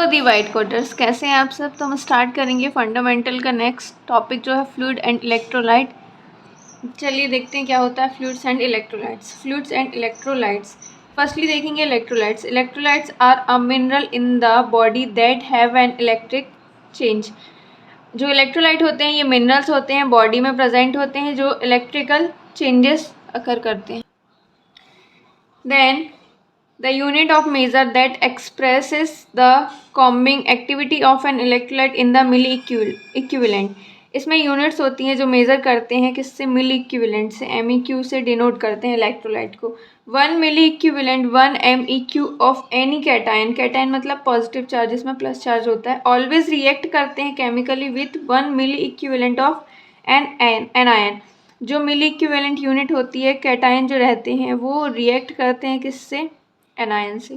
The white कोटर्स, कैसे हैं आप सब। तो हम स्टार्ट करेंगे फंडामेंटल का नेक्स्ट टॉपिक जो है फ्लूइड एंड इलेक्ट्रोलाइट। चलिए देखते हैं क्या होता है fluids and electrolytes. Fluids and electrolytes, firstly देखेंगे electrolytes. Electrolytes are a mineral in the body that have an electric change. जो इलेक्ट्रोलाइट होते हैं ये मिनरल्स होते हैं, बॉडी में प्रेजेंट होते हैं, जो इलेक्ट्रिकल चेंजेस अकर करते हैं। Then the unit of measure that expresses the combing activity of an electrolyte in the milli equivalent। इसमें यूनिट्स होती हैं जो मेज़र करते हैं किससे, मिली इक्विवेलेंट से, MEQ से डिनोट करते हैं इलेक्ट्रोलाइट को। 1 milli equivalent 1 MEQ of any cation, cation मतलब पॉजिटिव चार्ज, इसमें प्लस चार्ज होता है, ऑलवेज रिएक्ट करते हैं chemically with 1 milli equivalent of anion. जो मिली इक्विवेलेंट यूनिट होती है, कैटायन जो रहते हैं वो रिएक्ट करते हैं किससे, एनायन से।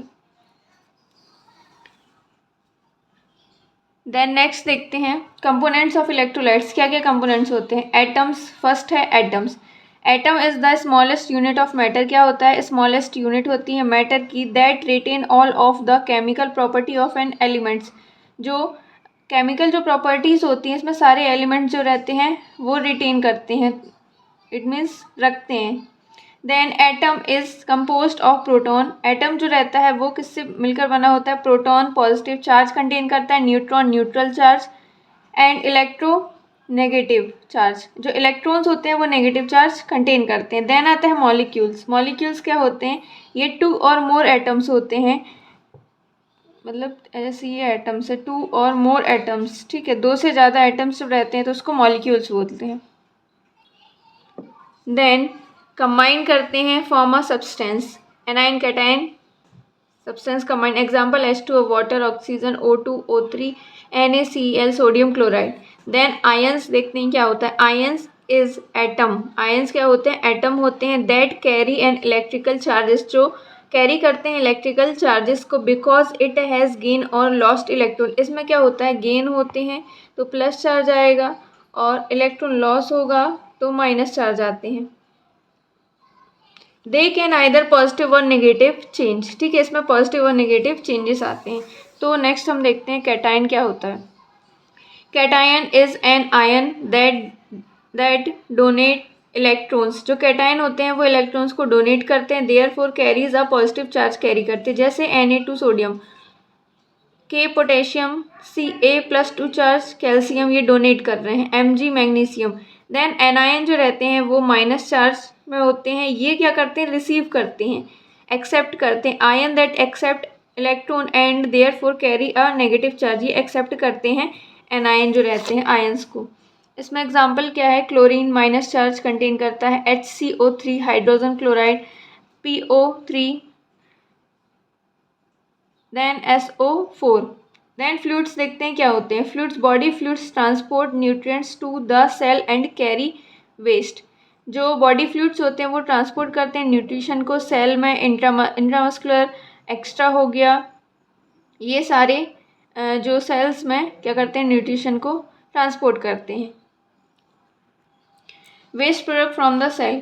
देन नेक्स्ट देखते हैं कंपोनेंट्स ऑफ इलेक्ट्रोलाइट्स। क्या क्या कंपोनेंट्स होते हैं। एटम्स, फर्स्ट है atoms. Atom is the smallest unit of matter. क्या होता है, स्मॉलेस्ट यूनिट होती है मैटर की, that retain all of the chemical property of an elements. जो केमिकल जो प्रॉपर्टीज होती हैं इसमें सारे एलिमेंट्स जो रहते हैं वो रिटेन करते हैं, इट मीन्स रखते हैं। Then atom is composed of proton. Atom जो रहता है वो किससे मिलकर बना होता है, प्रोटॉन पॉजिटिव चार्ज कंटेन करता है, neutron neutral charge, and electro negative charge. जो इलेक्ट्रॉन्स होते हैं वो नेगेटिव चार्ज कंटेन करते हैं। देन आता है मॉलिक्यूल्स। मॉलिक्यूल्स क्या होते हैं, ये 2 और मोर एटम्स होते हैं, मतलब ऐसे ये एटम्स है 2 और मोर एटम्स, ठीक है, 2 से ज़्यादा एटम्स जब रहते हैं तो उसको मॉलिक्यूल्स बोलते हैं। देन कंबाइन करते हैं, form a substance, anion cation substance combine. Example H2O water, oxygen, O2 O3, NaCl sodium chloride. Then ions देखते हैं क्या होता है। Ions is atom. आयंस क्या होते हैं, एटम होते हैं that carry an electrical charges, जो कैरी करते हैं इलेक्ट्रिकल चार्जेस को, बिकॉज इट हैज़ गेन और लॉस्ट इलेक्ट्रॉन। इसमें क्या होता है, गेन होते हैं तो प्लस चार्ज आएगा और इलेक्ट्रॉन लॉस होगा तो माइनस चार्ज आते हैं। दे कैन आइदर पॉजिटिव और नेगेटिव चेंज, ठीक है, इसमें पॉजिटिव और नेगेटिव चेंजेस आते हैं। तो नेक्स्ट हम देखते हैं कैटायन क्या होता है। Cation is an ion that donate electrons. जो कैटायन होते हैं वो इलेक्ट्रॉन्स को डोनेट करते हैं, therefore carries a positive charge carry करते हैं, जैसे Na2 sodium, K potassium, Ca+2 charge calcium ये डोनेट कर रहे हैं, Mg मैग्नीशियम। देन एनायन जो रहते हैं वो माइनस चार्ज में होते हैं, ये क्या करते हैं, रिसीव करते हैं, एक्सेप्ट करते हैं। Ion that accept electron and therefore carry a negative charge, ये एक्सेप्ट करते हैं एनायन जो रहते हैं आयंस को। इसमें एग्जांपल क्या है, क्लोरीन माइनस चार्ज कंटेन करता है, HCO3 hydrogen chloride, PO3, then SO4। Then fluids देखते हैं क्या होते हैं। Fluids, body fluids transport nutrients to the cell and carry waste. जो बॉडी फ्लूइड्स होते हैं वो ट्रांसपोर्ट करते हैं न्यूट्रिशन को सेल में, इंट्रामस्कुलर, एक्स्ट्रा हो गया, ये सारे जो सेल्स में क्या करते हैं, न्यूट्रिशन को ट्रांसपोर्ट करते हैं। Waste product from the cell,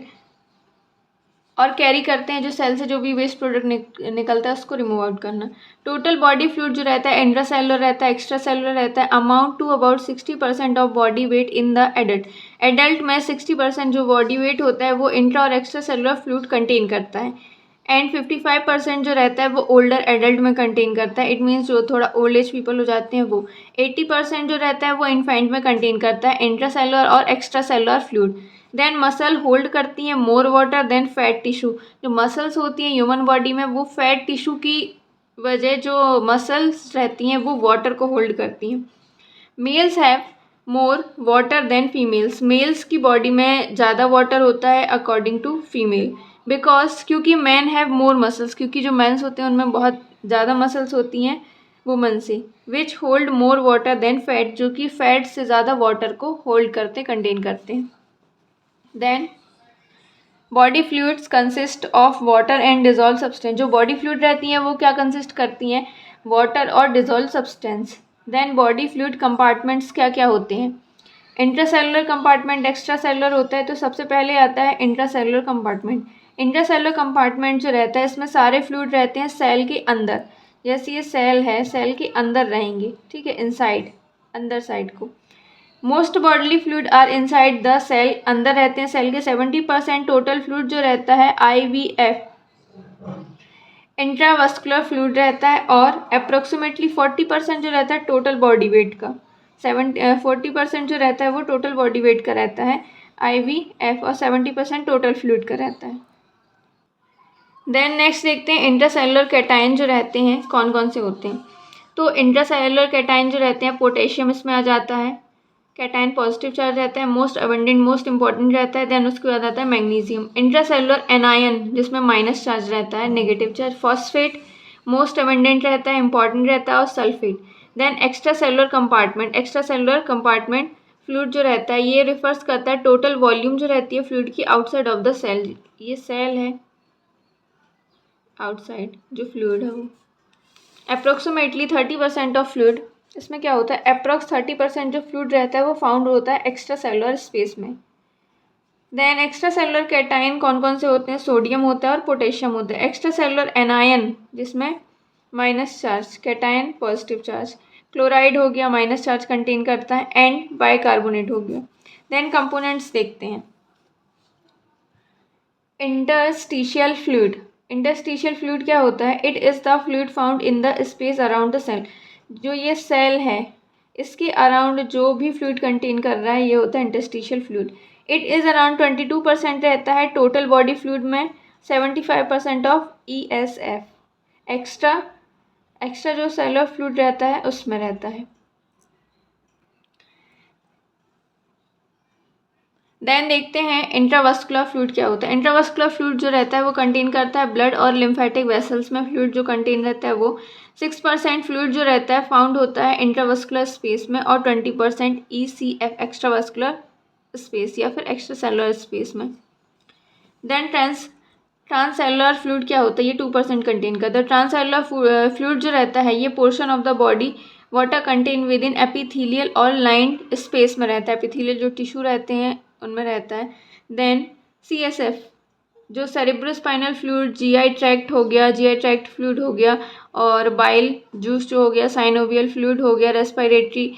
और कैरी करते हैं जो सेल से जो भी वेस्ट प्रोडक्ट निकलता है उसको रिमूव आउट करना। टोटल बॉडी फ्लूइड जो रहता है इंट्रासेलुलर रहता है, एक्स्ट्रा सेलुलर रहता है, amount to about 60% of body weight in the adult. Adult में 60% जो बॉडी वेट होता है वो इंट्रा और एक्स्ट्रा सेलुलर फ्लूइड कंटेन करता है, एंड 55% जो रहता है वो ओल्डर एडल्ट में कंटेन करता है, इट मीन्स जो थोड़ा ओल्ड एज पीपल हो जाते हैं वो। 80% जो रहता है वो इन्फेंट में कंटेन करता है, इंट्रासेलुलर और extra cellular fluid. Then muscle hold करती हैं more water than fat tissue. जो मसल्स होती हैं ह्यूमन बॉडी में वो फैट टिश्यू की वजह, जो मसल्स रहती हैं वो वाटर को होल्ड करती हैं। Males have more water than females. Males की बॉडी में ज़्यादा वाटर होता है अकॉर्डिंग टू फीमेल, बिकॉज क्योंकि मैन हैव मोर मसल्स, क्योंकि जो मैंस होते हैं उनमें बहुत ज़्यादा मसल्स होती हैं वुमन से, which hold more water than fat, जो कि फैट से ज़्यादा वाटर को होल्ड करते, कंटेन करते हैं। Then body fluids consist of water and dissolve substance. जो बॉडी फ्लूइड रहती हैं वो क्या कंसिस्ट करती हैं, वाटर और dissolve substance. Then body fluid compartments क्या क्या होते हैं। इंट्रासेलुलर कंपार्टमेंट, एक्स्ट्रा सेलुलर होता है, तो सबसे पहले आता है इंट्रासेलुलर कंपार्टमेंट। इंट्रासेलुलर कंपार्टमेंट जो रहता है इसमें सारे फ्लूइड रहते हैं सेल के अंदर, जैसे ये सेल है, सेल के अंदर रहेंगे, ठीक है, इनसाइड, अंदर साइड को। Most bodily fluid are inside the cell, अंदर रहते हैं सेल के। 70% टोटल फ्लूइड जो रहता है IVF इंट्रावस्कुलर फ्लूइड रहता है, और अप्रोक्सीमेटली 40% जो रहता है टोटल बॉडी वेट का, 40% जो रहता है वो टोटल बॉडी वेट का रहता है IVF, और 70% टोटल फ्लूइड का रहता है। देन नेक्स्ट देखते हैं इंट्रासेलुलर कैटायन जो रहते हैं कौन कौन से होते हैं। तो इंट्रासेलुलर कैटायन जो रहते हैं, पोटेशियम इसमें आ जाता है, कैटायन पॉजिटिव चार्ज रहता है, मोस्ट अबंडेंट, मोस्ट इंपॉर्टेंट रहता है। देन उसके बाद आता है मैग्नीशियम। इंट्रासेलुलर एनायन जिसमें माइनस चार्ज रहता है, negative charge. Phosphate most abundant रहता है, इंपॉर्टेंट रहता है, और sulphate. Then extra cellular compartment, extra cellular compartment fluid जो रहता है ये रिफर्स करता है टोटल वॉल्यूम जो रहती है फ्लूइड की आउटसाइड ऑफ द सेल। ये सेल है, आउटसाइड जो फ्लूइड है वो अप्रोक्सीमेटली 30% ऑफ फ्लूइड। इसमें क्या होता है, अप्रोक्स 30% जो फ्लूइड रहता है वो फाउंड होता है एक्स्ट्रा सेलुलर स्पेस में। देन एक्स्ट्रा सेलुलर कैटायन कौन कौन से होते हैं, सोडियम होता है और पोटेशियम होता है। एक्स्ट्रा सेलुलर एनायन जिसमें minus charge, cation positive charge. Chloride हो गया, माइनस चार्ज कंटेन करता है, एंड बाइकार्बोनेट हो गया। देन कंपोनेंट्स देखते हैं। इंटरस्टिशियल फ्लूइड, इंटरस्टिशियल फ्लूइड क्या होता है, it is the fluid found in the space around the cell. जो ये सेल है इसके अराउंड जो भी फ्लूइड कंटेन कर रहा है ये होता है interstitial fluid. It is around 22% रहता है टोटल बॉडी फ्लूइड में, 75% ऑफ ESF एक्स्ट्रा जो सेलुलर फ्लूइड रहता है उसमें रहता है। देन देखते हैं इंट्रावस्कुलर फ्लूइड क्या होता है। इंट्रावस्कुलर फ्लूइड जो रहता है वो कंटेन करता है ब्लड और लिम्फेटिक वेसल्स में फ्लूइड जो कंटेन रहता है वो। 6% फ्लूइड जो रहता है फाउंड होता है इंट्रावस्कुलर स्पेस में, और 20% ECF एक्स्ट्रावस्कुलर स्पेस या फिर एक्स्ट्रा सेलुलर स्पेस में। देन ट्रांससेलुलर फ्लूइड क्या होता है, ये 2% कंटेन करता है। ट्रांससेलुलर फ्लूइड जो रहता है ये portion of the body water contain with in epithelial और लाइंड स्पेस में रहता है। एपिथेलियल जो टिश्यू रहते हैं उनमें रहता है। देन CSF जो सेरेब्रोस्पाइनल फ्लूइड, GI ट्रैक्ट हो गया, GI ट्रैक्ट फ्लूइड हो गया, और बाइल जूस जो हो गया, साइनोवियल फ्लूइड हो गया, रेस्पिरेटरी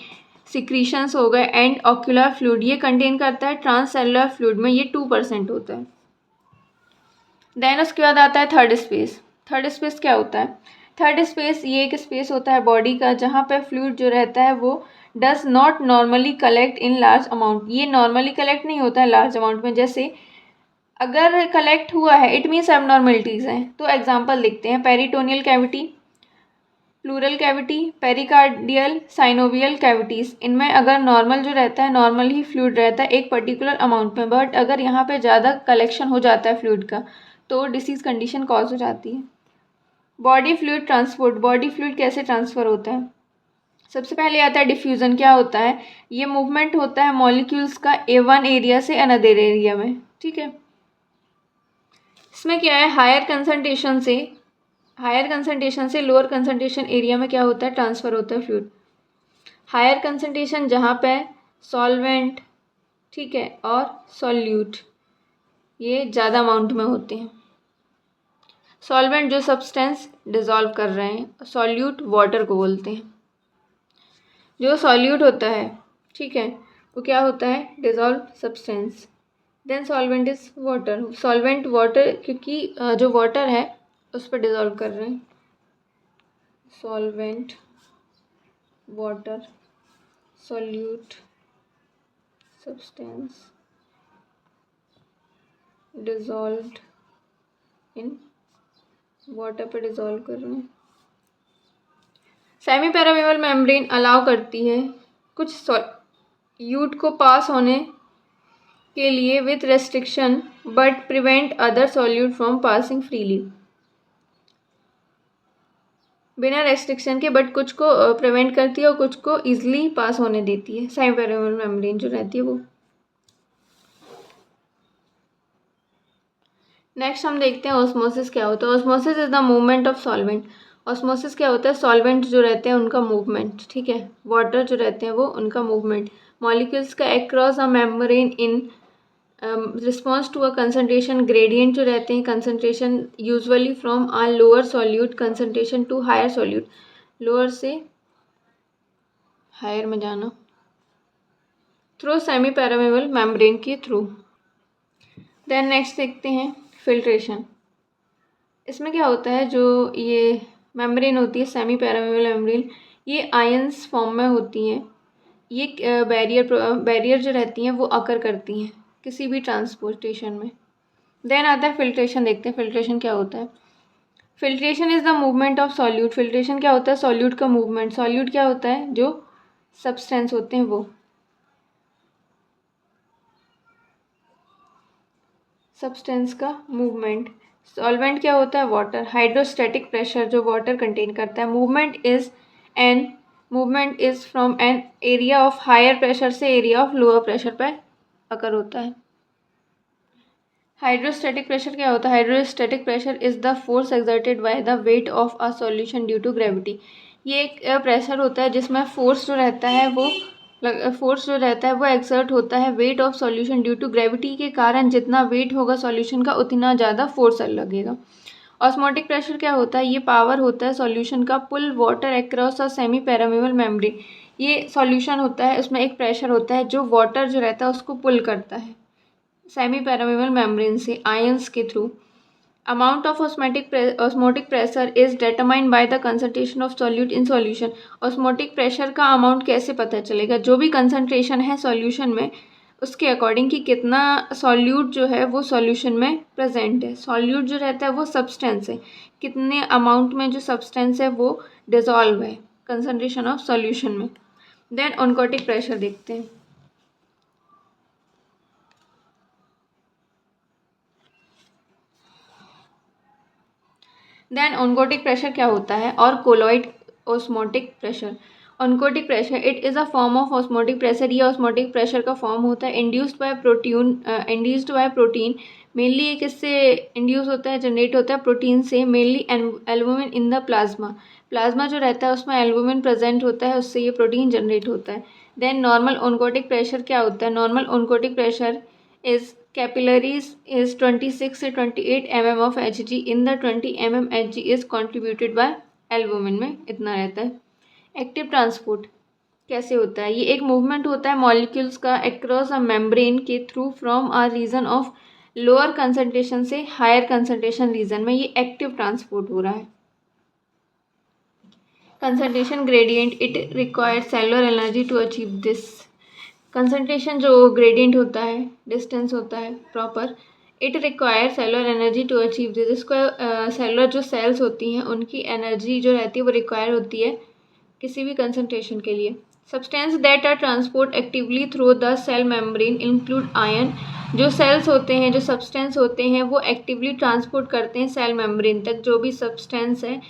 सिक्रीशंस हो गए, एंड ऑक्यूलर फ्लूइड ये कंटेन करता है ट्रांससेलुलर फ्लूइड में, ये 2% होता है। देन उसके बाद आता है थर्ड स्पेस। थर्ड स्पेस क्या होता है, थर्ड स्पेस ये एक स्पेस होता है बॉडी का जहाँ पे फ्लूइड जो रहता है वो does not normally collect in large amount. ये नॉर्मली कलेक्ट नहीं होता है लार्ज अमाउंट में, जैसे अगर कलेक्ट हुआ है इट मीन्स एबनॉर्मलिटीज़ हैं। तो एग्जांपल देखते हैं, peritoneal cavity, pleural cavity, pericardial, synovial cavities. इनमें अगर नॉर्मल जो रहता है, नॉर्मल ही फ्लूइड रहता है एक पर्टिकुलर अमाउंट में, बट अगर यहाँ पे ज़्यादा कलेक्शन हो जाता है फ्लूइड का तो डिसीज़ कंडीशन कॉज हो जाती है। Body fluid transport, body fluid कैसे ट्रांसफ़र होता है, सबसे पहले आता है डिफ्यूज़न। क्या होता है, ये मूवमेंट होता है मॉलिक्यूल्स का वन एरिया से अनदर एरिया में, ठीक है। इसमें क्या है, हायर कंसंट्रेशन से लोअर कंसंट्रेशन एरिया में क्या होता है, ट्रांसफ़र होता है फ्लूइड। हायर कंसंट्रेशन जहाँ पे सॉल्वेंट, ठीक है, और सॉल्यूट ये ज़्यादा अमाउंट में होते हैं। सॉल्वेंट जो सब्सटेंस डिज़ोल्व कर रहे हैं, सॉल्यूट वाटर को बोलते हैं। जो सॉल्यूट होता है, ठीक है, वो क्या होता है, dissolve substance. Then solvent is water, solvent water, क्योंकि जो वाटर है उस पर डिज़ोल्व कर रहे हैं। Solvent water, solute substance dissolved in water पर डिज़ोल्व कर रहे हैं। सेमी पैरावेवल मेम्ब्रेन अलाउ करती है कुछ सॉल्यूट को पास होने के लिए with restriction, but prevent other solute from passing freely. बिना रेस्ट्रिक्शन के, बट कुछ को प्रिवेंट करती है और कुछ को ईजिली पास होने देती है, सेमी पैरावेवल मेम्ब्रेन जो रहती है वो। नेक्स्ट हम देखते हैं ऑस्मोसिस क्या होता है। Osmosis is the movement of solvent. Osmosis क्या होता है, सॉल्वेंट जो रहते हैं उनका मूवमेंट, ठीक है, वाटर जो रहते हैं वो उनका मूवमेंट, मॉलिक्यूल्स का across a membrane in response to a concentration gradient जो रहते हैं, concentration usually from a lower solute concentration to higher solute, lower से हायर में जाना थ्रू सेमी पैरामेबल मेम्ब्रेन के थ्रू। देन नेक्स्ट देखते हैं फिल्ट्रेशन। इसमें क्या होता है, जो ये मेम्ब्रेन होती है सेमी पैरामेबल मेम्ब्रेन, ये आयंस फॉर्म में होती हैं। ये बैरियर जो रहती हैं वो अकर करती हैं किसी भी ट्रांसपोर्टेशन में। देन आता है फिल्ट्रेशन। देखते हैं फिल्ट्रेशन क्या होता है। Filtration is the movement of solute. Filtration क्या होता है, सॉल्यूट का मूवमेंट। सॉल्यूट क्या होता है, जो सब्सटेंस होते हैं वो, सब्सटेंस का मूवमेंट। सॉल्वेंट क्या होता है, वाटर। हाइड्रोस्टैटिक प्रेशर, जो वाटर कंटेन करता है। Movement is from an area of higher pressure से एरिया ऑफ लोअर प्रेशर पर अकर होता है। हाइड्रोस्टैटिक प्रेशर क्या होता है, hydrostatic pressure is the force exerted by the weight of a solution due to gravity. ये एक प्रेशर होता है जिसमें फोर्स जो रहता है वो एक्सर्ट होता है weight of solution due to gravity के कारण। जितना वेट होगा सॉल्यूशन का उतना ज़्यादा फोर्स लगेगा। ऑस्मोटिक प्रेशर क्या होता है, ये पावर होता है सॉल्यूशन का pull water across a semi permeable membrane. ये सॉल्यूशन होता है, उसमें एक प्रेशर होता है जो वाटर जो रहता है उसको पुल करता है सेमी पैरामेबल मेम्ब्रेन से आयंस के through. Amount of osmotic pressure is determined by the concentration of solute in solution. Osmotic pressure का अमाउंट कैसे पता चलेगा, जो भी कंसंट्रेशन है सॉल्यूशन में उसके अकॉर्डिंग कि कितना सॉल्यूट जो है वो सॉल्यूशन में प्रेजेंट है। सॉल्यूट जो रहता है वो सब्सटेंस है, कितने अमाउंट में जो सब्सटेंस है वो डिजॉल्व है कंसंट्रेशन ऑफ सॉल्यूशन में। देन ऑनकोटिक प्रेशर देखते हैं। देन ऑनकोटिक प्रेशर क्या होता है, और colloid osmotic pressure. Oncotic pressure it is a form of osmotic pressure. ये ऑस्मोटिक प्रेशर का फॉर्म होता है इंड्यूस्ड बाय प्रोटीन। मेनली ये किससे इंड्यूस होता है, जनरेट होता है प्रोटीन से, mainly albumin in the plasma. Plasma जो रहता है उसमें एल्बुमिन प्रेजेंट होता है, उससे ये प्रोटीन जनरेट होता है। देन नॉर्मल ऑनकोटिक प्रेशर क्या होता है, normal oncotic pressure is capillaries is 26 से 28 mm of Hg in the 20 mm Hg is contributed by albumin में इतना रहता है। एक्टिव ट्रांसपोर्ट कैसे होता है, ये एक मूवमेंट होता है मॉलिक्यूल्स का अक्रॉस अ मेम्ब्रेन के through from a region of lower concentration से हायर कंसंट्रेशन रीजन में, ये एक्टिव ट्रांसपोर्ट हो रहा है। Concentration gradient it required cellular energy to achieve this. Concentration जो ग्रेडियंट होता है, डिस्टेंस होता है proper, it require cellular energy to achieve this. इसको सेलुलर जो सेल्स होती हैं उनकी एनर्जी जो रहती है वो रिक्वायर होती है किसी भी कंसंट्रेशन के लिए। Substance that are transport actively through the cell membrane include ion. जो सेल्स होते हैं, जो सब्सटेंस होते हैं वो एक्टिवली ट्रांसपोर्ट करते हैं सेल मेम्ब्रेन तक जो भी सब्सटेंस है।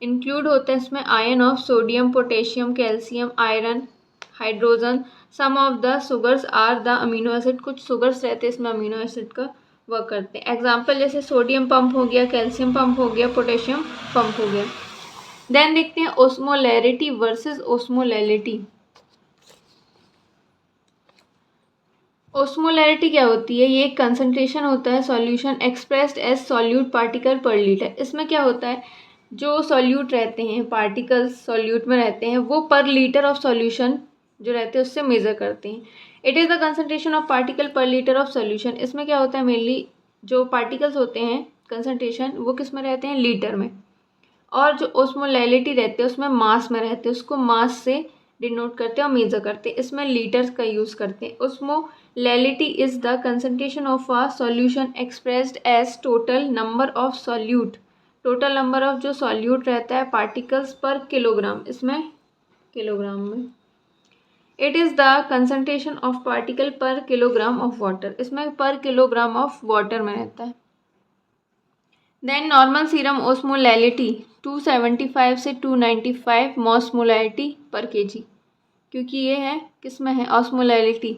इंक्लूड होता है इसमें ion of sodium, potassium, calcium, iron, hydrogen. Some of the sugars are the amino acid. कुछ सुगर्स रहते हैं इसमें अमीनो एसिड का वर्क करते हैं। एग्जाम्पल जैसे सोडियम पंप हो गया, कैल्शियम पंप हो गया, पोटेशियम पंप हो गया। देन देखते हैं ओस्मोलैरिटी वर्सेस ओस्मोलैलिटी। ओस्मोलैरिटी क्या होती है, ये एक कंसंट्रेशन होता है solution expressed as solute particle per litre. इसमें क्या होता है, जो सॉल्यूट रहते हैं, पार्टिकल्स सॉल्यूट में रहते हैं, वो पर लीटर ऑफ सॉल्यूशन जो रहते हैं उससे मेज़र करते हैं। It is the concentration of particle per litre of solution. इसमें क्या होता है, मेनली जो पार्टिकल्स होते हैं कंसंट्रेशन वो किस में रहते हैं, लीटर में। और जो ओस्मोलैलिटी रहते हैं उसमें मास में रहते हैं, उसको मास से डिनोट करते हैं और मेज़र करते हैं, इसमें लीटर्स का यूज़ करते हैं। Osmolality is the concentration of a solution expressed as total number of solute. Total number of जो सॉल्यूट रहता है पार्टिकल्स पर किलोग्राम, इसमें किलोग्राम में। It is the concentration of particle per kilogram of water. इसमें per kilogram of water में रहता है। Then normal serum ओस्मोलैलिटी 275 से 295 मॉस्मोलैलिटी पर केजी, क्योंकि ये है किस में है, ऑस्मोलैलिटी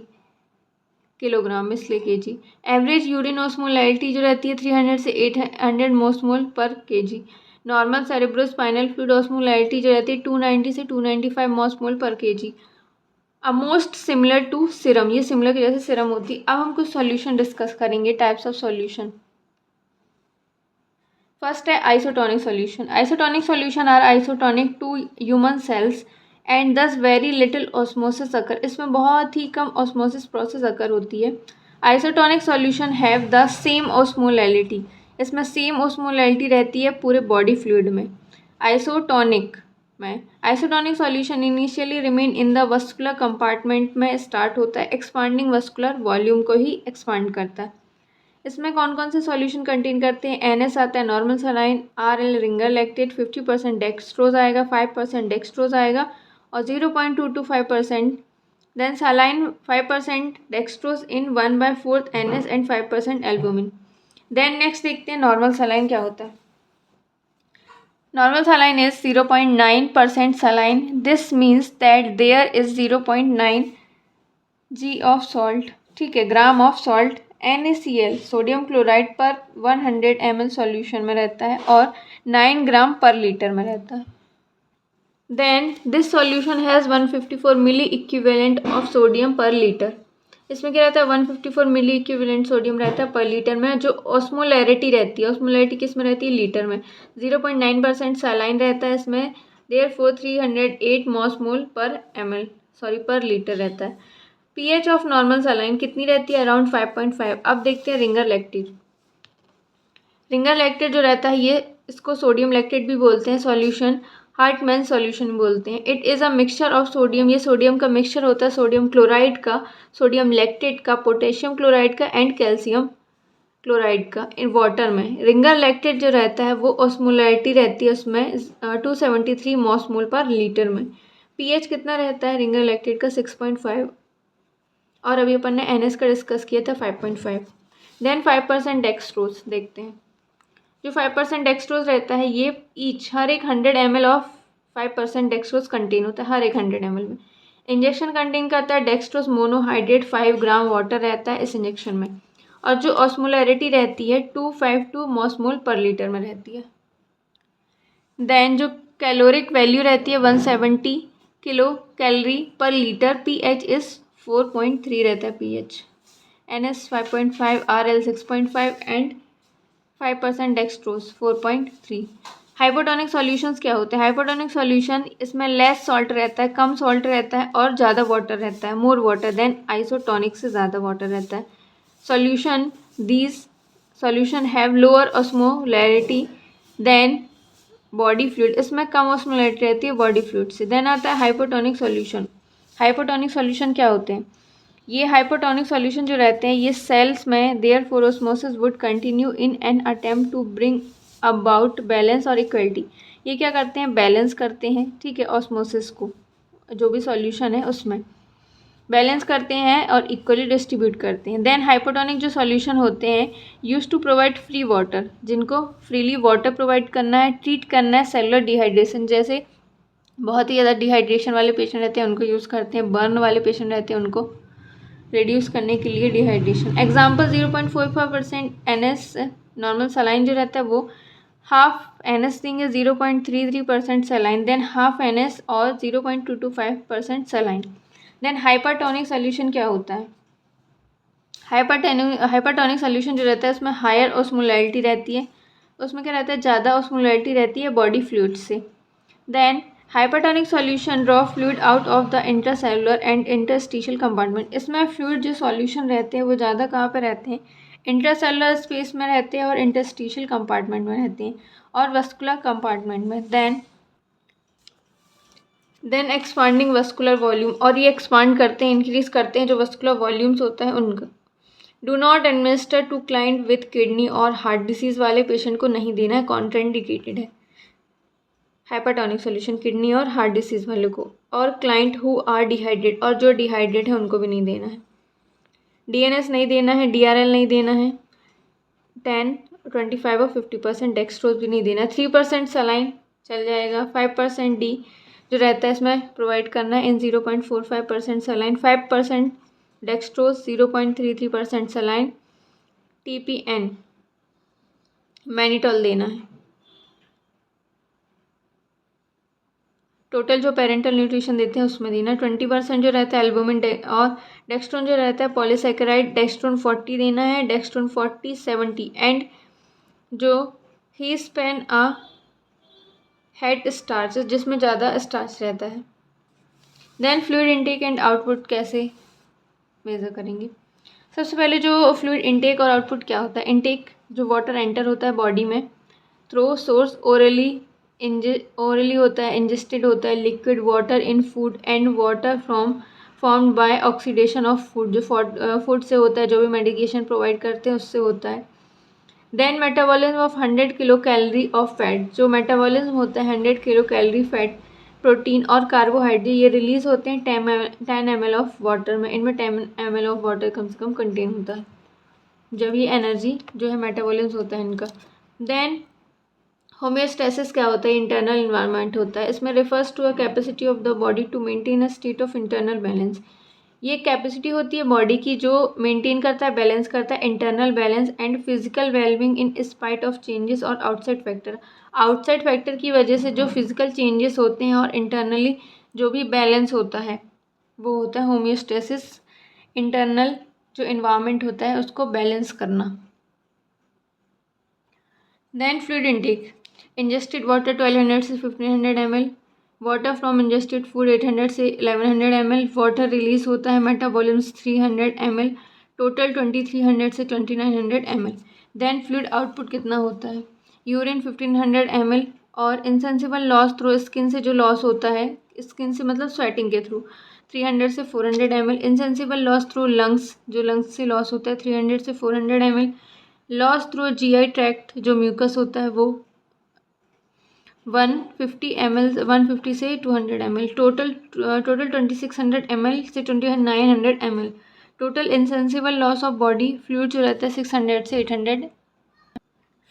किलोग्राम में, इसलिए केजी। एवरेज यूरिन ऑस्मोलैलिटी जो रहती है 300 से 800 mosmol per KG. Normal cerebrospinal fluid osmolality जो रहती है 290 से 295 mosmol per KG. Most similar to serum, ये सिमिलर की जैसे सिरम होती है। अब हम कुछ सॉल्यूशन डिस्कस करेंगे, टाइप्स ऑफ सॉल्यूशन। फर्स्ट है isotonic solution. Isotonic solution are isotonic to human cells and thus very little osmosis occur, इसमें बहुत ही कम ऑस्मोसिस प्रोसेस अकर होती है। Isotonic solution have the same osmolality, इसमें सेम ऑस्मोलैलिटी रहती है पूरे बॉडी फ्लूइड में। आइसोटोनिक में isotonic solution initially remain in the vascular compartment में स्टार्ट होता है, एक्सपांडिंग वस्कुलर वॉल्यूम को ही एक्सपांड करता है। इसमें कौन कौन से सॉल्यूशन कंटेन करते हैं? NS आता है normal saline, RL ringer lactate, 50% dextrose आएगा, 5% डेक्सट्रोज आएगा और 0.2 to 5% then saline, 5% dextrose in 1/4 NS and 5% albumin. Then next देखते हैं नॉर्मल सलाइन क्या होता है। Normal saline is 0.9% saline. This means that there is 0.9 g of salt, ठीक है, gram of salt NaCl sodium chloride पर 100 ml सॉल्यूशन में रहता है और 9 ग्राम पर लीटर में रहता है। Then this solution has 154 milli equivalent of sodium per litre, इसमें क्या रहता है 154 मिली इक्विवेलेंट सोडियम रहता है पर लीटर में। जो ऑस्मोलैरिटी रहती है, ऑस्मोलैरिटी किस में रहती है? लीटर में। 0.9% सलाइन रहता है इसमें, देयरफॉर 308 मॉस मोल पर पर लीटर रहता है। pH ऑफ नॉर्मल सलाइन कितनी रहती है? अराउंड 5.5। अब देखते हैं रिंगर लैक्टेट। रिंगर लैक्टेट जो रहता है ये, इसको सोडियम लैक्टेट भी बोलते हैं, सॉल्यूशन हार्टमैन सॉल्यूशन बोलते हैं। It is a mixture of sodium, ये सोडियम का मिक्सचर होता है, सोडियम क्लोराइड का, सोडियम लैक्टेट का, पोटेशियम क्लोराइड का एंड कैल्शियम क्लोराइड का इन वाटर में। रिंगर लैक्टेट जो रहता है वो ऑस्मोलैरिटी रहती है उसमें 273 मॉस मोल पर लीटर में। pH कितना रहता है रिंगर लैक्टेट का? 6.5 और अभी अपन ने NS का डिस्कस किया था 5.5। देन 5% डेक्सट्रोज देखते हैं। जो 5% डेक्सट्रोज रहता है ये ईच हर एक 100 ml ऑफ 5% डेक्सट्रोज कंटेन होता है, हर एक 100 ml में। इंजेक्शन कंटेन करता है डेक्सट्रोज मोनोहाइड्रेट, 5 ग्राम वाटर रहता है इस इंजेक्शन में और जो ऑस्मोलैरिटी रहती है 252 मॉस मोल पर लीटर में रहती है। देन जो कैलोरिक वैल्यू रहती है 170 किलो कैलोरी पर लीटर। pH इज़ 4.3 रहता है pH। NS 5.5, RL 6.5 and 5% dextrose 4.3। Hypotonic solutions क्या होते हैं? हाइपोटोनिक सॉल्यूशन इसमें लेस सॉल्ट रहता है, कम सॉल्ट रहता है और ज़्यादा वाटर रहता है, मोर वाटर देन आइसोटोनिक से ज़्यादा वाटर रहता है। Solution these solution have lower osmolarity than body fluid, इसमें कम ऑस्मोलैरिटी रहती है बॉडी फ्लूइड से। देन आता है हाइपोटोनिक सॉल्यूशन। हाइपोटोनिक सॉल्यूशन क्या होते हैं? ये हाइपोटोनिक सॉल्यूशन जो रहते हैं ये सेल्स में therefore osmosis would continue in an attempt to bring about balance और इक्वलिटी। ये क्या करते हैं? बैलेंस करते हैं, ठीक है, ऑस्मोसिस को, जो भी सॉल्यूशन है उसमें बैलेंस करते हैं और इक्वली डिस्ट्रीब्यूट करते हैं। देन हाइपोटोनिक जो सॉल्यूशन होते हैं use to provide free water, जिनको फ्रीली वाटर प्रोवाइड करना है, ट्रीट करना है सेलुलर डिहाइड्रेशन, जैसे बहुत ही ज़्यादा डिहाइड्रेशन वाले पेशेंट रहते हैं उनको यूज़ करते हैं, बर्न वाले पेशेंट रहते हैं उनको रिड्यूस करने के लिए dehydration. Example 0.45% NS normal saline जो रहता है वो हाफ NS देंगे, 0.33% सलाइन, देन हाफ NS और 0.225% सलाइन। देन हाइपरटोनिक सोल्यूशन क्या होता है? हाइपरटोनिक सोल्यूशन जो रहता है उसमें हायर ऑस्मोलैरिटी रहती है, उसमें क्या रहता है? ज़्यादा ऑस्मोलैरिटी रहती है बॉडी फ्लूइड से। Then hypertonic solution draw fluid out of the intercellular and interstitial compartment, इसमें फ्लूइड जो सॉल्यूशन रहते हैं वो ज़्यादा कहाँ पे रहते हैं? इंटरसेलुलर स्पेस में रहते हैं और इंटरस्टिशियल कंपार्टमेंट में रहते हैं और वस्कुलर कंपार्टमेंट में। देन एक्सपांडिंग वस्कुलर वॉल्यूम, और ये एक्सपांड करते हैं, इंक्रीज करते हैं जो वस्कुलर वॉल्यूम्स होता है उनका। Do not administer to client with kidney और हार्ट डिसीज़ वाले पेशेंट को नहीं देना है, कॉन्ट्राइंडिकेटेड है हाइपरटोनिक सॉल्यूशन किडनी और हार्ट डिसीज़ वाले को, और क्लाइंट हु आर डिहाइड्रेट, और जो डिहाइड्रेट है उनको भी नहीं देना है। DNS नहीं देना है, DRL नहीं देना है, 10, 25 और 50% डेक्सट्रोज भी नहीं देना है। 3% सलाइन चल जाएगा, 5% D जो रहता है इसमें प्रोवाइड करना है इन 0.45% saline, 5% dextrose, 0.33% saline, TPN mannitol देना है। टोटल जो पेरेंटल न्यूट्रिशन देते हैं उसमें देना। 20% जो रहता है एल्बुमिन और डेक्स्ट्रोन जो रहता है पॉलीसैकेराइड, डेक्स्ट्रोन 40 देना है, डेक्स्ट्रोन 40 70 एंड जो ही स्पेन हेड स्टार्च जिसमें ज़्यादा स्टार्च रहता है। Then fluid intake and output कैसे मेज़र करेंगे। सबसे पहले जो फ्लूइड इनटेक और आउटपुट क्या होता है। इनटेक जो वाटर एंटर होता है बॉडी में थ्रो सोर्स ओरली होता है, इंजेस्टेड होता है liquid water in food and water formed by oxidation of food, जो फूड से होता है, जो भी मेडिकेशन प्रोवाइड करते हैं उससे होता है। Then metabolism of 100 kilo calorie of fat, जो मेटाबॉलिज्म होता है 100 किलो कैलोरी फैट, प्रोटीन और कार्बोहाइड्रेट ये रिलीज होते हैं 10 ml ऑफ वाटर में। इनमें 10 ml ऑफ वाटर कम से कम कंटेन होता है जब ये एनर्जी जो है मेटाबॉलिज्म होता है इनका। देन होम्योस्टेसिस क्या होता है, इंटरनल इन्वायरमेंट होता है। इसमें refers to a capacity of the body to maintain a state of internal balance. ये कैपेसिटी होती है बॉडी की जो मेंटेन करता है, बैलेंस करता है internal balance and physical wellbeing in spite of changes और आउटसाइड फैक्टर। आउटसाइड फैक्टर की वजह से जो फिजिकल चेंजेस होते हैं और इंटरनली जो भी बैलेंस होता है वो होता है होम्योस्टेसिस। इंटरनल जो इन्वायरमेंट होता है उसको बैलेंस करना। Then fluid intake, ingested water 1200 से 1500 ml, water from ingested food 800 से 1100 ml, वाटर रिलीज होता है मेटाबॉलिज्म 300 ml, टोटल 2300 से 2900 ml। देन फ्लूइड आउटपुट कितना होता है, यूरिन 1500 ml और इनसेंसिबल लॉस थ्रू स्किन से जो लॉस होता है, स्किन से मतलब स्वेटिंग के थ्रू 300 से 400 ml, insensible loss through lungs, जो लंग्स से लॉस होता है 300 से 400 ml, loss through GI tract जो म्यूकस होता है वो 150 ml, 150 से 200 ml, टोटल 2600 ml से 2900 ml, total insensible loss of body fluid जो रहता है 600 से 800।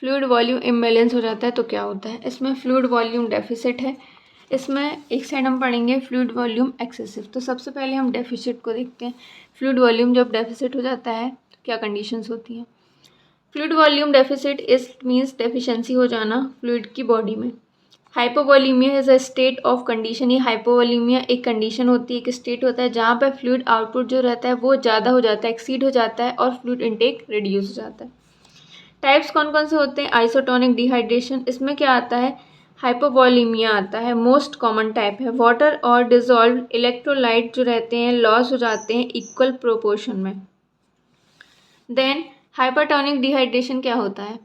फ्लूइड वॉल्यूम इम्बैलेंस हो जाता है तो क्या होता है, इसमें फ्लूइड वॉल्यूम डेफिसिट है। इसमें एक साइड हम पढ़ेंगे फ्लूइड वॉल्यूम एक्सेसिव। तो सबसे पहले हम डेफिसिट को देखते हैं। फ्लूइड वॉल्यूम जब डेफिसिट हो जाता है तो क्या कंडीशंस होती हैं। Fluid volume deficit is means deficiency हो जाना फ्लूइड की बॉडी में। Hypovolemia is a state of condition, ये हाइपोवॉल्यूमिया एक कंडीशन होती है, एक स्टेट होता है जहाँ पर फ्लूइड आउटपुट जो रहता है वो ज़्यादा हो जाता है, एक्सीड हो जाता है और फ्लूइड इनटेक रिड्यूस हो जाता है। टाइप्स कौन कौन से होते हैं, आइसोटोनिक डिहाइड्रेशन, इसमें क्या आता है, हाइपोवॉल्यूमिया आता है, मोस्ट कॉमन टाइप है। वाटर और डिजॉल्व इलेक्ट्रोलाइट जो रहते हैं लॉस हो जाते हैं इक्वल प्रोपोर्शन में। देन हाइपरटोनिक डिहाइड्रेशन क्या होता है,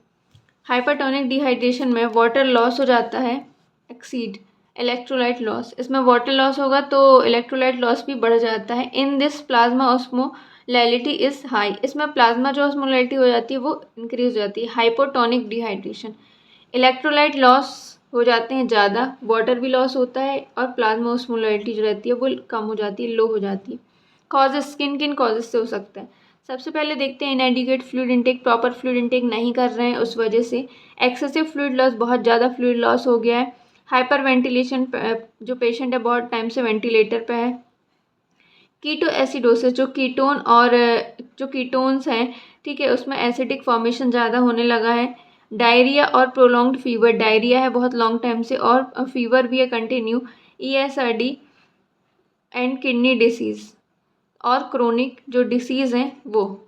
हाइपरटोनिक डिहाइड्रेशन में वाटर लॉस हो जाता है एक्सीड इलेक्ट्रोलाइट लॉस, इसमें वाटर लॉस होगा तो इलेक्ट्रोलाइट लॉस भी बढ़ जाता है। In this plasma osmolality is high, इसमें प्लाज्मा जो ऑस्मोलैलिटी हो जाती है वो इंक्रीज हो जाती है। हाइपोटोनिक डिहाइड्रेशन, इलेक्ट्रोलाइट लॉस हो जाते हैं ज़्यादा, वाटर भी लॉस होता है और प्लाज्मा ऑस्मोलैलिटी जो रहती है वो कम हो जाती है, लो हो जाती है। कॉज स्किन किन कॉजेज से हो सकता है, सबसे पहले देखते हैं इनएडिक्वेट fluid intake, proper fluid intake नहीं कर रहे हैं उस वजह से। एक्सेसिव फ्लूइड लॉस, बहुत ज़्यादा फ्लूइड लॉस हो गया है। हाइपर वेंटिलेशन, जो पेशेंट है बहुत टाइम से वेंटिलेटर पे है। कीटो एसिडोसिस, जो कीटोन और जो कीटोन्स हैं ठीक है उसमें एसिडिक फॉर्मेशन ज़्यादा होने लगा है। डायरिया और प्रोलॉन्ग्ड फीवर, डायरिया है बहुत लॉन्ग टाइम से और फीवर भी है continue. ESRD and kidney disease और क्रोनिक जो डिसीज़ हैं वो,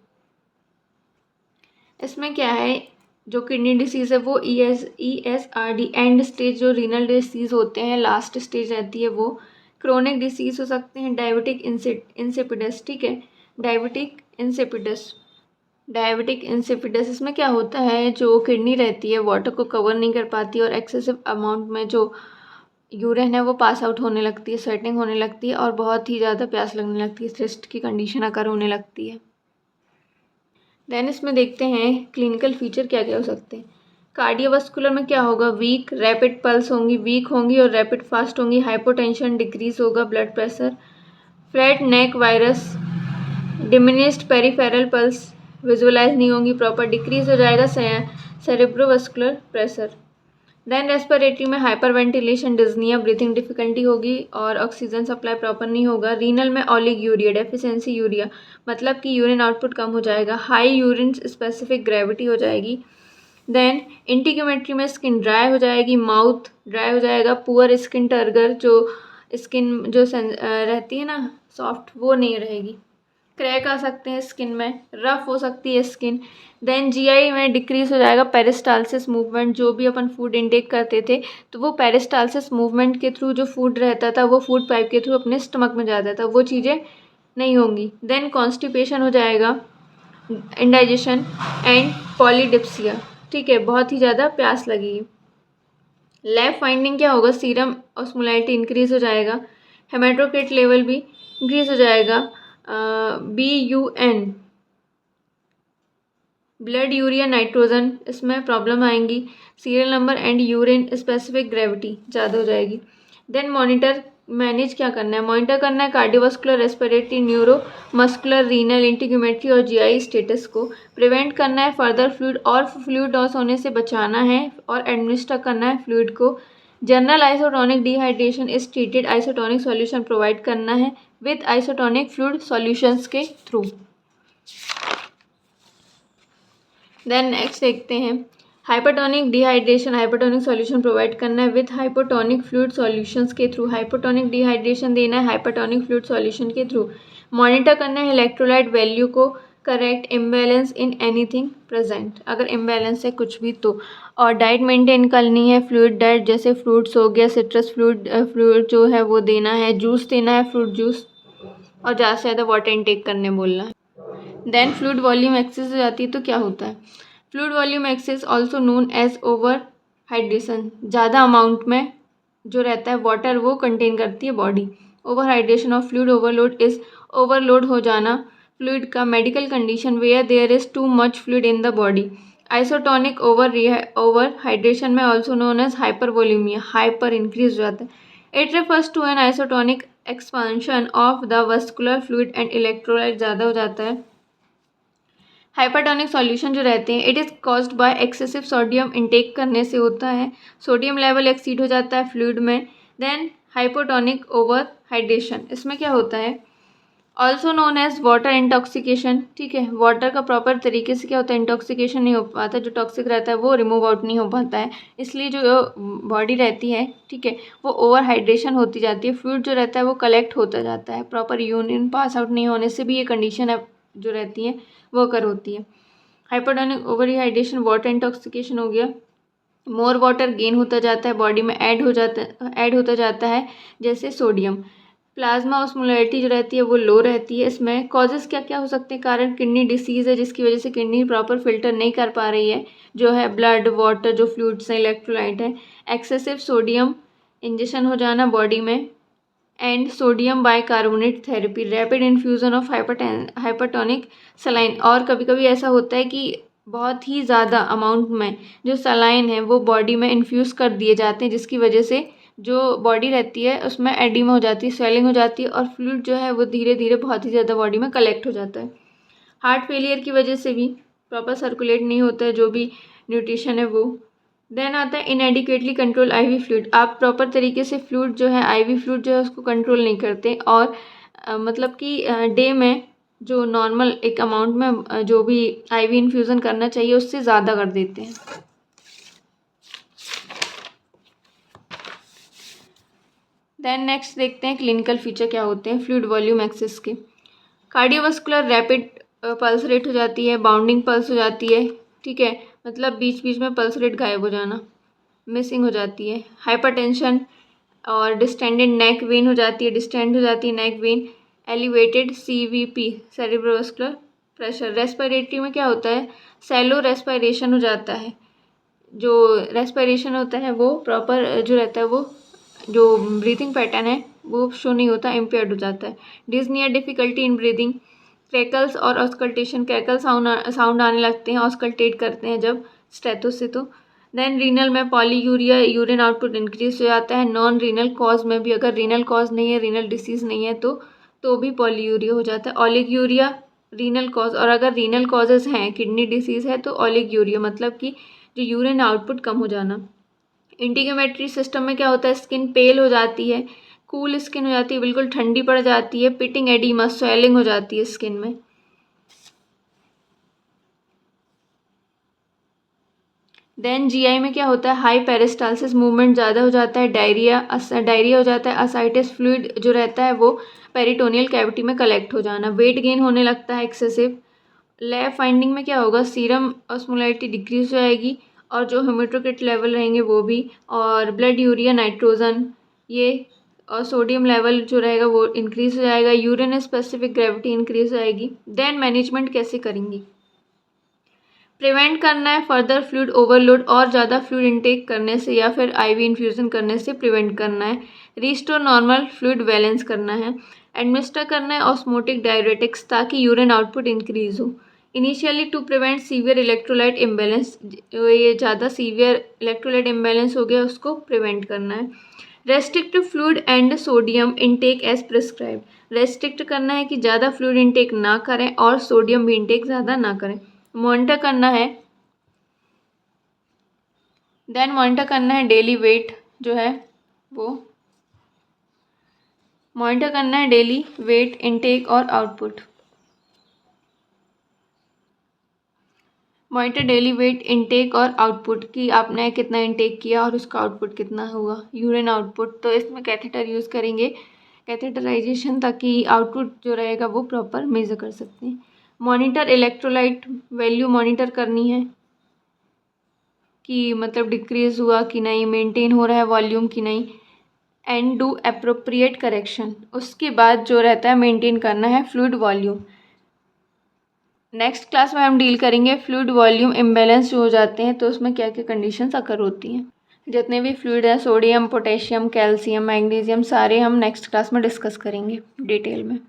इसमें क्या है, जो किडनी डिसीज़ है वो ESRD एंड स्टेज, जो रीनल डिसीज़ होते हैं लास्ट स्टेज रहती है वो। क्रोनिक डिसीज़ हो सकते हैं डायबिटिक इंसिपिडस, ठीक है, डायबिटिक इंसिपिडस इसमें क्या होता है, जो किडनी रहती है वाटर को कवर नहीं कर पाती और एक्सेसिव अमाउंट में जो यूरिन है वो पास आउट होने लगती है, स्वेटिंग होने लगती है और बहुत ही ज़्यादा प्यास लगने लगती है, थ्रस्ट की कंडीशन अकर होने लगती है। देन इसमें देखते हैं क्लिनिकल फीचर क्या क्या हो सकते हैं। कार्डियोवास्कुलर में क्या होगा, वीक रैपिड पल्स होंगी, वीक होंगी और रैपिड फास्ट होंगी। हाइपोटेंशन डिक्रीज होगा, blood pressure, flat neck veins, diminished peripheral pulse visualize नहीं होंगी प्रॉपर, डिक्रीज हो जाएगा सेरेब्रोवास्कुलर प्रेशर। देन रेस्पिरेटरी में hyper ventilation, dyspnea, breathing difficulty होगी और ऑक्सीजन सप्लाई प्रॉपर नहीं होगा। रीनल में ऑलिगयूरिया, डेफिशिएंसी यूरिया, मतलब कि यूरिन आउटपुट कम हो जाएगा। हाई यूरिन स्पेसिफिक ग्रेविटी हो जाएगी। देन इंटीग्यूमेट्री में स्किन ड्राई हो जाएगी, माउथ ड्राई हो जाएगा, पुअर स्किन टर्गर, जो स्किन जो रहती है ना सॉफ्ट, वो नहीं रहेगी, क्रैक आ सकते हैं स्किन में, रफ हो सकती है स्किन। देन जीआई में डिक्रीज हो जाएगा, पेरिस्टालसिस मूवमेंट, जो भी अपन फूड इनटेक करते थे तो वो पेरिस्टालसिस मूवमेंट के थ्रू जो फूड रहता था वो फूड पाइप के थ्रू अपने स्टमक में जाता था, वो चीज़ें नहीं होंगी। देन कॉन्स्टिपेशन हो जाएगा, इंडाइजेशन एंड पॉलीडिप्सिया, ठीक है, बहुत ही ज़्यादा प्यास लगेगी। लैब फाइंडिंग क्या होगा, सीरम ऑस्मोलैरिटी इंक्रीज हो जाएगा, हेमाटोक्रिट लेवल भी इंक्रीज हो जाएगा, BUN ब्लड यूरिया नाइट्रोजन, इसमें प्रॉब्लम आएंगी, serial number and urine specific gravity ज़्यादा हो जाएगी। देन मॉनिटर, मैनेज क्या करना है, मॉनिटर करना है cardiovascular, respiratory, neuro muscular, renal, integumentary और जीआई स्टेटस को। प्रिवेंट करना है फर्दर फ्लूइड और फ्लूइड लॉस होने से बचाना है और एडमिनिस्टर करना है फ्लूइड को। General isotonic dehydration is treated, isotonic solution provide करना है विद आइसोटोनिक फ्लूइड सॉल्यूशंस के थ्रू। देन नेक्स्ट देखते हैं hypertonic dehydration, hypertonic solution provide करना है विथ हाइपोटोनिक फ्लूइड सॉल्यूशंस के थ्रू, हाइपोटोनिक डिहाइड्रेशन देना है हाइपरटोनिक फ्लूइड सॉल्यूशन के थ्रू। मॉनिटर करना है इलेक्ट्रोलाइट वैल्यू को, correct imbalance in anything present, अगर इम्बैलेंस है कुछ भी तो। और डाइट मेंटेन करनी है, फ्लूइड डाइट, जैसे फ्रूट्स हो गया, सिट्रस फ्लूइड जो है वो देना है, जूस देना है, फ्रूट जूस, और ज़्यादा से ज़्यादा वाटर इनटेक करने बोलना है। देन फ्लूइड वॉल्यूम एक्सेस हो जाती है तो क्या होता है, fluid volume excess also known as over hydration, ज़्यादा अमाउंट में जो रहता है वाटर वो कंटेन करती है body. Over hydration of fluid overload is overload हो जाना फ्लूइड का, medical condition where there is too much fluid in the body. Isotonic over hydration में also known as hypervolemia, hyper increase हो जाता है। It refers to an isotonic expansion of the vascular fluid and electrolyte, ज़्यादा हो जाता है। Hypertonic solution जो रहते हैं it is caused by excessive sodium intake करने से होता है, सोडियम लेवल एक्सीड हो जाता है फ्लूइड में। देन हाइपोटोनिक ओवर हाइड्रेशन, इसमें क्या होता है, also known as water intoxication, ठीक है, वाटर का प्रॉपर तरीके से क्या होता है, इंटॉक्सिकेशन नहीं हो पाता, जो टॉक्सिक रहता है वो रिमूव आउट नहीं हो पाता है, इसलिए जो बॉडी रहती है, ठीक है, वो ओवर हाइड्रेशन होती जाती है, फ्लूइड जो रहता है वो कलेक्ट होता जाता है, प्रॉपर यूरिन पास आउट नहीं होने से भी ये कंडीशन है जो रहती है वो कर होती है। Hypotonic over dehydration, water intoxication हो गया, मोर वाटर गेन होता जाता है बॉडी में, ऐड होता जाता है, जैसे सोडियम। प्लाज्मा ऑस्मोलैरिटी जो रहती है वो लो रहती है। इसमें कॉजेज़ क्या क्या हो सकते हैं, कारण किडनी डिसीज़ है जिसकी वजह से किडनी प्रॉपर फिल्टर नहीं कर पा रही है, जो है ब्लड वाटर जो फ्लूइड्स हैं, इलेक्ट्रोलाइट है। एक्सेसिव सोडियम इंजेक्शन हो जाना बॉडी में, and sodium bicarbonate therapy, rapid infusion of hypertonic saline, और कभी कभी ऐसा होता है कि बहुत ही ज़्यादा अमाउंट में जो सलाइन है वो बॉडी में इन्फ्यूज़ कर दिए जाते हैं, जिसकी वजह से जो बॉडी रहती है उसमें एडिमा हो जाती है, स्वेलिंग हो जाती है, और फ्लूइड जो है वो धीरे धीरे बहुत ही ज़्यादा बॉडी में कलेक्ट हो जाता है। हार्ट फेलियर की वजह से भी प्रॉपर सर्कुलेट नहीं होता है जो भी न्यूट्रिशन है वो। देन आता है इनएडिक्वेटली कंट्रोल आईवी फ्लूइड, आप प्रॉपर तरीके से फ्लूइड जो है, आईवी फ्लूइड जो है उसको कंट्रोल नहीं करते, और मतलब कि डे में जो नॉर्मल एक अमाउंट में जो भी आईवी इन्फ्यूज़न करना चाहिए उससे ज़्यादा कर देते हैं। देन नेक्स्ट देखते हैं क्लिनिकल फीचर क्या होते हैं फ्लूइड वॉल्यूम एक्सेस के। कार्डियोवास्कुलर रैपिड पल्स रेट हो जाती है, बाउंडिंग पल्स हो जाती है, ठीक है, मतलब बीच बीच में पल्स रेट गायब हो जाना, मिसिंग हो जाती है। हाइपरटेंशन और डिस्टेंडेड नेक वेन हो जाती है, डिस्टेंड हो जाती है neck vein. Elevated CVP cerebrovascular pressure. Respiratory में क्या होता है, सैलो रेस्पिरेशन हो जाता है, जो रेस्पिरेशन होता है वो प्रॉपर जो रहता है वो जो ब्रीथिंग पैटर्न है वो शो नहीं होता, इम्पेयर्ड हो जाता है। Dyspnoea, difficulty in breathing, crackles और ऑस्कल्टेशन, क्रैकल साउंड आने लगते हैं, ऑस्कल्टेट करते हैं जब स्टेथो से तो। देन रीनल में पॉलीयूरिया, यूरिन आउटपुट इंक्रीज हो जाता है। नॉन रीनल कॉज में भी, अगर रीनल कॉज नहीं है, रीनल डिसीज़ नहीं है तो भी पॉलीयूरिया हो जाता है। ओलिगयूरिया रीनल कॉज, और अगर रीनल कॉजेज़ हैं, किडनी डिसीज़ है तो ओलिगयूरिया, मतलब कि जो यूरिन आउटपुट कम हो जाना। इंटीग्यूमेट्री सिस्टम में क्या होता है, स्किन पेल हो जाती है, कूल स्किन हो जाती है, बिल्कुल ठंडी पड़ जाती है, पिटिंग एडिमा, स्वेलिंग हो जाती है स्किन में। देन जीआई में क्या होता है, हाई पेरिस्टालसिस, मूवमेंट ज़्यादा हो जाता है, डायरिया हो जाता है, असाइटिस, फ्लूइड जो रहता है वो पेरिटोनियल कैविटी में कलेक्ट हो जाना, वेट गेन होने लगता है एक्सेसिव। लैब फाइंडिंग में क्या होगा, सीरम ऑस्मोलैरिटी डिक्रीज हो जाएगी और जो हेमेटोक्रिट लेवल रहेंगे वो भी, और ब्लड यूरिया नाइट्रोजन ये, और सोडियम लेवल जो रहेगा वो इंक्रीज हो जाएगा, यूरिन स्पेसिफिक ग्रेविटी इंक्रीज हो जाएगी। देन मैनेजमेंट कैसे करेंगी, प्रिवेंट करना है फर्दर फ्लूइड ओवरलोड, और ज़्यादा फ्लूइड इनटेक करने से या फिर आईवी इन्फ्यूज़न करने से प्रिवेंट करना है। रिस्टोर नॉर्मल फ्लूइड बैलेंस करना है। एडमिनिस्टर करना है ऑस्मोटिक डायरेटिक्स ताकि यूरिन आउटपुट इंक्रीज हो। Initially to prevent severe electrolyte imbalance, ये ज़्यादा सीवियर इलेक्ट्रोलाइट इम्बैलेंस हो गया उसको प्रिवेंट करना है। Restrict fluid and sodium intake as prescribe, restrict करना है कि ज़्यादा फ्लूइड इनटेक ना करें और सोडियम भी इनटेक ज़्यादा ना करें। मॉनिटर करना है, देन मॉनिटर करना है डेली वेट जो है वो, मॉनिटर करना है डेली वेट इनटेक और output. Monitor daily wait intake और आउटपुट कि आपने कितना इनटेक किया और उसका आउटपुट कितना हुआ, यूरिन आउटपुट। तो इसमें कैथेटर यूज़ करेंगे, कैथेटराइजेशन, ताकि आउटपुट जो रहेगा वो प्रॉपर मेजर कर सकते हैं। मॉनिटर इलेक्ट्रोलाइट वैल्यू मॉनिटर करनी है कि मतलब डिक्रीज़ हुआ कि नहीं, मेंटेन हो रहा है वॉल्यूम कि नहीं। एंड डू अप्रोप्रिएट करेक्शन, उसके बाद जो रहता है मेंटेन करना है फ्लूइड वॉल्यूम। नेक्स्ट क्लास में हम डील करेंगे फ्लूइड वॉल्यूम इम्बैलेंस जो हो जाते हैं तो उसमें क्या क्या कंडीशंस अकर होती हैं। जितने भी फ्लूइड हैं, सोडियम, पोटेशियम, कैल्शियम, मैग्नीशियम, सारे हम नेक्स्ट क्लास में डिस्कस करेंगे डिटेल में।